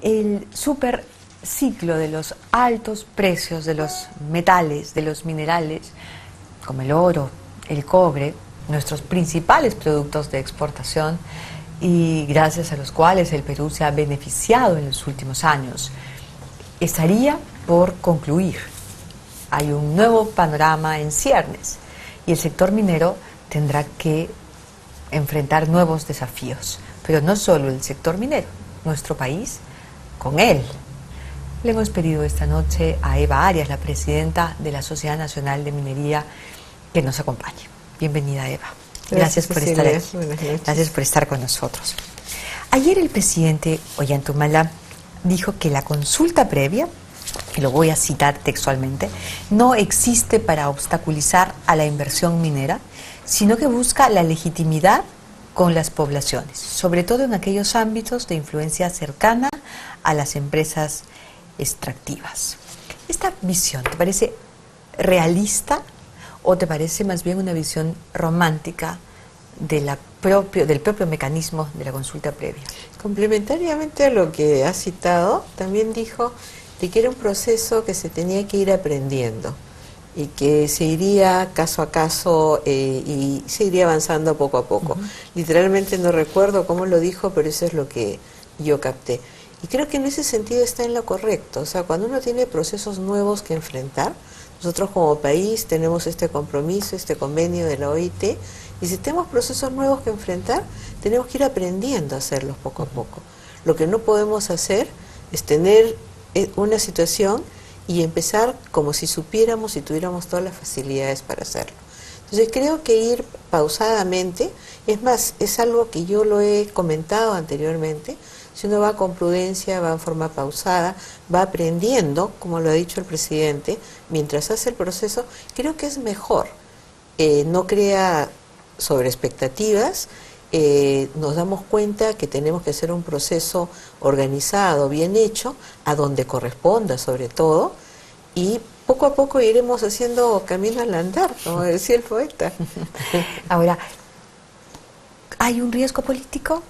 el super ciclo de los altos precios de los metales, de los minerales, como el oro, el cobre, nuestros principales productos de exportación y gracias a los cuales el Perú se ha beneficiado en los últimos años, estaría por concluir. Hay un nuevo panorama en ciernes y el sector minero tendrá que enfrentar nuevos desafíos, pero no solo el sector minero, nuestro país con él. Le hemos pedido esta noche a Eva Arias, la presidenta de la Sociedad Nacional de Minería, que nos acompañe. Bienvenida, Eva. Gracias por estar aquí. Gracias por estar con nosotros. Ayer el presidente Ollanthumala dijo que la consulta previa, y lo voy a citar textualmente, no existe para obstaculizar a la inversión minera, sino que busca la legitimidad con las poblaciones, sobre todo en aquellos ámbitos de influencia cercana a las empresas extractivas. ¿Esta visión te parece realista o te parece más bien una visión romántica del propio mecanismo de la consulta previa? Complementariamente a lo que ha citado, también dijo de que era un proceso que se tenía que ir aprendiendo y que se iría caso a caso y se iría avanzando poco a poco. Literalmente no recuerdo cómo lo dijo, pero eso es lo que yo capté. Y creo que en ese sentido está en lo correcto. O sea, cuando uno tiene procesos nuevos que enfrentar, nosotros como país tenemos este compromiso, este convenio de la OIT, y si tenemos procesos nuevos que enfrentar, tenemos que ir aprendiendo a hacerlos poco a poco. Lo que no podemos hacer es tener una situación y empezar como si supiéramos y tuviéramos todas las facilidades para hacerlo. Entonces creo que ir pausadamente, es más, es algo que yo lo he comentado anteriormente, si uno va con prudencia, va en forma pausada, va aprendiendo, como lo ha dicho el presidente, mientras hace el proceso, creo que es mejor. No crea sobre expectativas, nos damos cuenta que tenemos que hacer un proceso organizado, bien hecho, a donde corresponda sobre todo, y poco a poco iremos haciendo camino al andar, como decía el poeta. Ahora, ¿hay un riesgo político?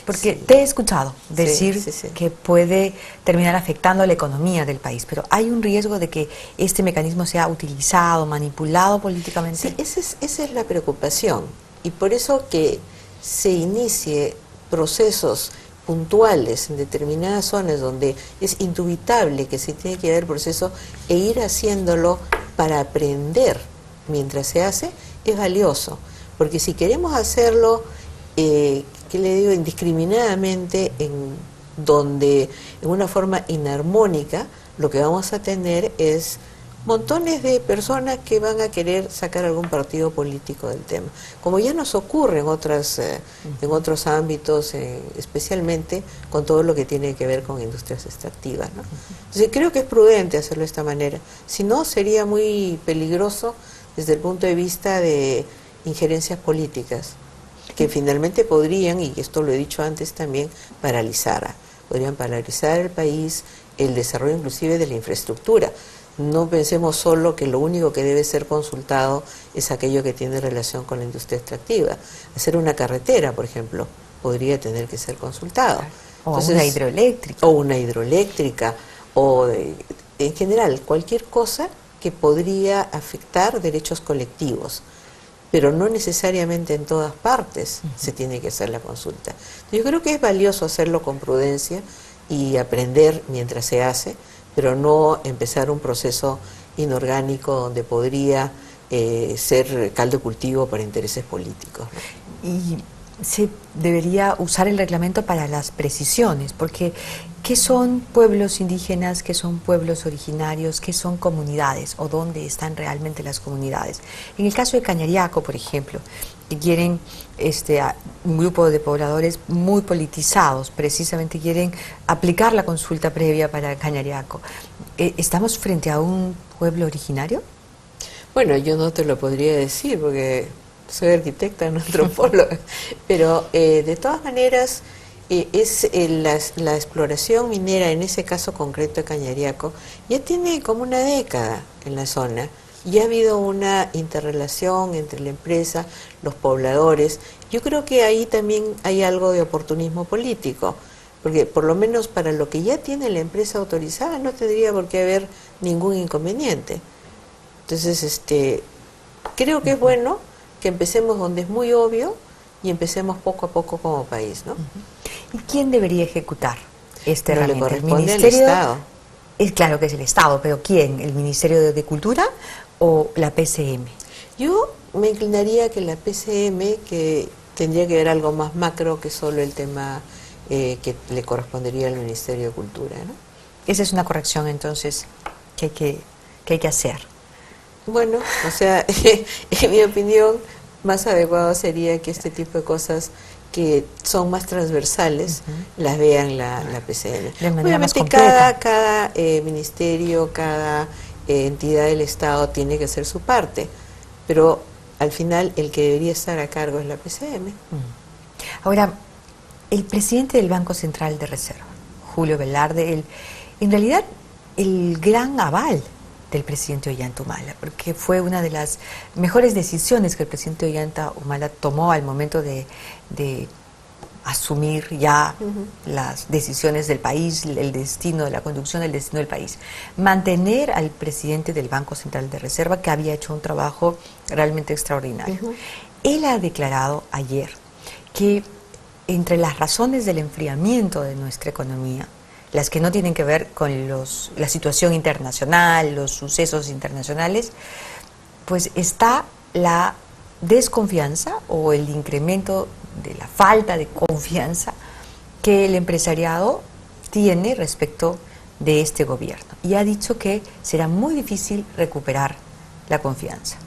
Porque te he escuchado decir que puede terminar afectando a la economía del país, pero ¿hay un riesgo de que este mecanismo sea utilizado, manipulado políticamente? Sí, esa es la preocupación, y por eso que se inicie procesos puntuales en determinadas zonas donde es indubitable que se tiene que dar el proceso e ir haciéndolo para aprender mientras se hace, es valioso, porque si queremos hacerlo ¿qué le digo? Indiscriminadamente, en una forma inarmónica, lo que vamos a tener es montones de personas que van a querer sacar algún partido político del tema, como ya nos ocurre en otros ámbitos, especialmente con todo lo que tiene que ver con industrias extractivas, ¿no? Entonces creo que es prudente hacerlo de esta manera, si no sería muy peligroso desde el punto de vista de injerencias políticas, que finalmente podrían, y esto lo he dicho antes también, podrían paralizar el país, el desarrollo inclusive de la infraestructura. No pensemos solo que lo único que debe ser consultado es aquello que tiene relación con la industria extractiva. Hacer una carretera, por ejemplo, podría tener que ser consultado. Entonces, una hidroeléctrica. O una hidroeléctrica, en general, cualquier cosa que podría afectar derechos colectivos. Pero no necesariamente en todas partes se tiene que hacer la consulta. Yo creo que es valioso hacerlo con prudencia y aprender mientras se hace, pero no empezar un proceso inorgánico donde podría ser caldo de cultivo para intereses políticos, ¿no? Y se debería usar el reglamento para las precisiones, porque ¿qué son pueblos indígenas? ¿Qué son pueblos originarios? ¿Qué son comunidades? ¿O dónde están realmente las comunidades? En el caso de Cañariaco, por ejemplo, que quieren un grupo de pobladores muy politizados, precisamente quieren aplicar la consulta previa para Cañariaco. ¿Estamos frente a un pueblo originario? Bueno, yo no te lo podría decir porque soy arquitecta, no antropóloga, pero de todas maneras la exploración minera, en ese caso concreto de Cañariaco, ya tiene como una década en la zona. Ya ha habido una interrelación entre la empresa, los pobladores. Yo creo que ahí también hay algo de oportunismo político. porque por lo menos para lo que ya tiene la empresa autorizada no tendría por qué haber ningún inconveniente. Entonces, creo que es bueno que empecemos donde es muy obvio y empecemos poco a poco como país, ¿no? ¿Y quién debería ejecutar esta No le herramienta? corresponde al Estado. Es claro que es el Estado, pero ¿quién? ¿El Ministerio de Cultura o la PCM? Yo me inclinaría a que la PCM, que tendría que ver algo más macro que solo el tema que le correspondería al Ministerio de Cultura, ¿no? Esa es una corrección entonces que hay que hacer. Bueno, o sea, en mi opinión, más adecuado sería que este tipo de cosas que son más transversales las vean la PCM. De manera más Obviamente completa. cada ministerio, cada entidad del Estado tiene que hacer su parte, pero al final el que debería estar a cargo es la PCM. Ahora, el presidente del Banco Central de Reserva, Julio Velarde, en realidad el gran aval del presidente Ollanta Humala, porque fue una de las mejores decisiones que el presidente Ollanta Humala tomó al momento de asumir ya las decisiones del país, el destino, la conducción del destino del país. Mantener al presidente del Banco Central de Reserva, que había hecho un trabajo realmente extraordinario. Él ha declarado ayer que entre las razones del enfriamiento de nuestra economía, las que no tienen que ver con la situación internacional, los sucesos internacionales, pues está la desconfianza o el incremento de la falta de confianza que el empresariado tiene respecto de este gobierno. Y ha dicho que será muy difícil recuperar la confianza.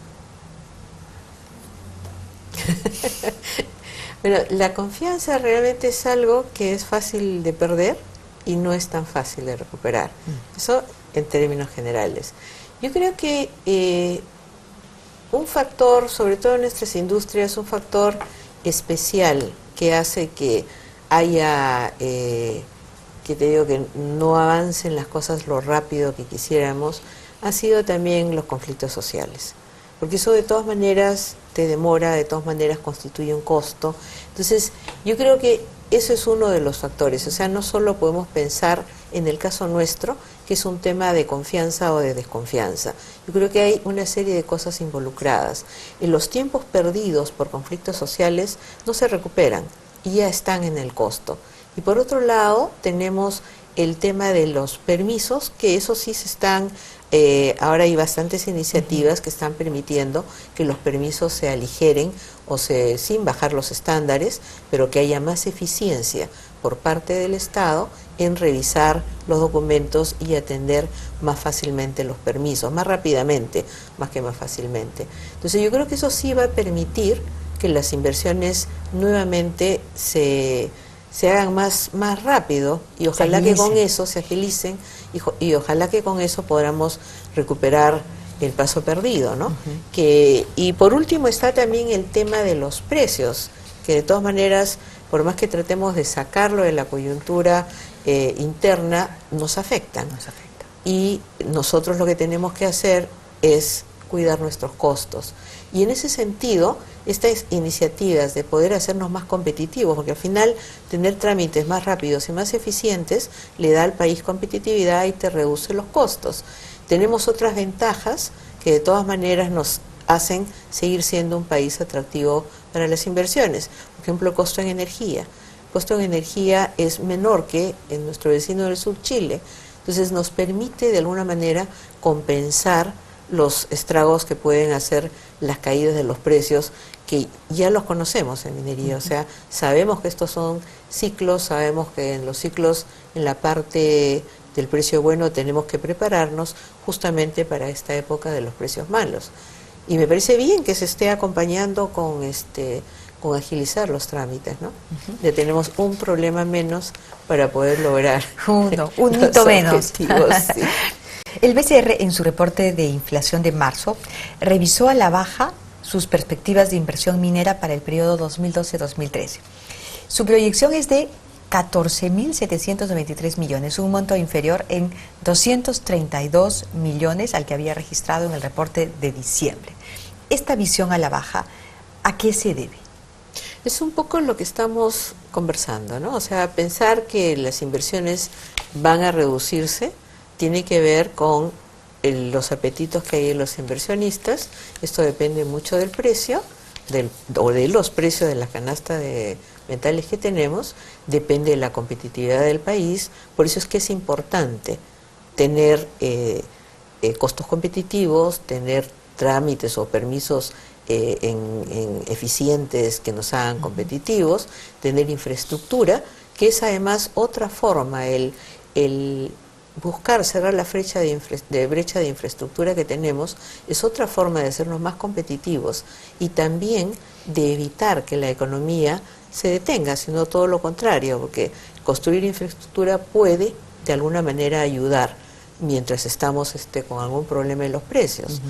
Bueno, la confianza realmente es algo que es fácil de perder y no es tan fácil de recuperar. Eso en términos generales. Yo creo que un factor, sobre todo en nuestras industrias, un factor especial que hace que haya, que te digo que no avancen las cosas lo rápido que quisiéramos, ha sido también los conflictos sociales. Porque eso de todas maneras te demora, de todas maneras constituye un costo. Entonces, yo creo que eso es uno de los factores. O sea, no solo podemos pensar en el caso nuestro, que es un tema de confianza o de desconfianza. Yo creo que hay una serie de cosas involucradas. En los tiempos perdidos por conflictos sociales no se recuperan y ya están en el costo. Y por otro lado, tenemos el tema de los permisos, que eso sí se están, ahora hay bastantes iniciativas que están permitiendo que los permisos se aligeren sin bajar los estándares, pero que haya más eficiencia por parte del Estado en revisar los documentos y atender más fácilmente los permisos, más rápidamente, más que más fácilmente. Entonces yo creo que eso sí va a permitir que las inversiones nuevamente se hagan más rápido y ojalá que con eso se agilicen y ojalá que con eso podamos recuperar el paso perdido, ¿no? Y por último está también el tema de los precios, que de todas maneras, por más que tratemos de sacarlo de la coyuntura interna, nos afectan. Y nosotros lo que tenemos que hacer es cuidar nuestros costos. Y en ese sentido, estas iniciativas de poder hacernos más competitivos, porque al final tener trámites más rápidos y más eficientes le da al país competitividad y te reduce los costos. Tenemos otras ventajas que de todas maneras nos hacen seguir siendo un país atractivo para las inversiones. Por ejemplo, el costo en energía. El costo en energía es menor que en nuestro vecino del sur, Chile. Entonces nos permite de alguna manera compensar los estragos que pueden hacer las caídas de los precios, que ya los conocemos en minería. O sea, sabemos que estos son ciclos, sabemos que en los ciclos, en la parte del precio bueno, tenemos que prepararnos justamente para esta época de los precios malos. Y me parece bien que se esté acompañando con agilizar los trámites, ¿no? Ya tenemos un problema menos para poder lograr un hito menos. Sí. El BCR, en su reporte de inflación de marzo, revisó a la baja sus perspectivas de inversión minera para el periodo 2012-2013. Su proyección es de 14.793 millones, un monto inferior en 232 millones al que había registrado en el reporte de diciembre. Esta visión a la baja, ¿a qué se debe? Es un poco lo que estamos conversando, ¿no? O sea, pensar que las inversiones van a reducirse tiene que ver con los apetitos que hay en los inversionistas. Esto depende mucho del precio, o de los precios de la canasta de metales que tenemos, depende de la competitividad del país. Por eso es que es importante tener costos competitivos, tener trámites o permisos eficientes que nos hagan competitivos, tener infraestructura, que es además otra forma, el buscar cerrar la brecha de infraestructura que tenemos, es otra forma de hacernos más competitivos y también de evitar que la economía se detenga, sino todo lo contrario, porque construir infraestructura puede de alguna manera ayudar mientras estamos con algún problema en los precios.